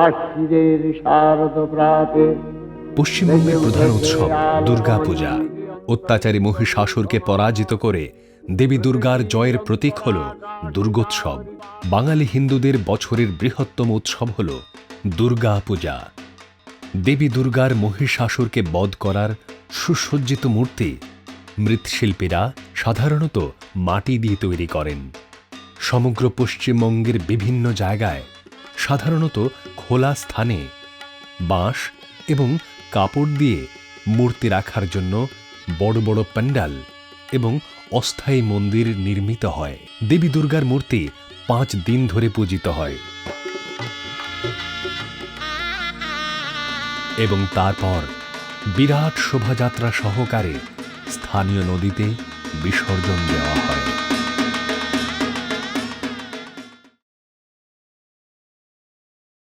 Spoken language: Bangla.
আশ্বিনের শারদ প্রাতে। পশ্চিমবঙ্গের প্রধান উৎসব দুর্গাপূজা। অত্যাচারী মহিষাসুরকে পরাজিত করে দেবী দুর্গার জয়ের প্রতীক হল দুর্গোৎসব। বাঙালি হিন্দুদের বছরের বৃহত্তম উৎসব হল দুর্গাপূজা। দেবী দুর্গার মহিষাসুরকে বধ করার সুসজ্জিত মূর্তি মৃৎশিল্পীরা সাধারণত মাটি দিয়ে তৈরি করেন। সমগ্র পশ্চিমবঙ্গের বিভিন্ন জায়গায়, সাধারণত খোলা স্থানে, বাঁশ এবং কাপড় দিয়ে মূর্তি রাখার জন্য বড় বড় প্যান্ডেল এবং অস্থায়ী মন্দির নির্মিত হয়। দেবী দুর্গার মূর্তি 5 দিন ধরে পূজিত হয় এবং তারপর বিরাট শোভাযাত্রা সহকারে স্থানীয় নদীতে বিসর্জন দেওয়া হয়।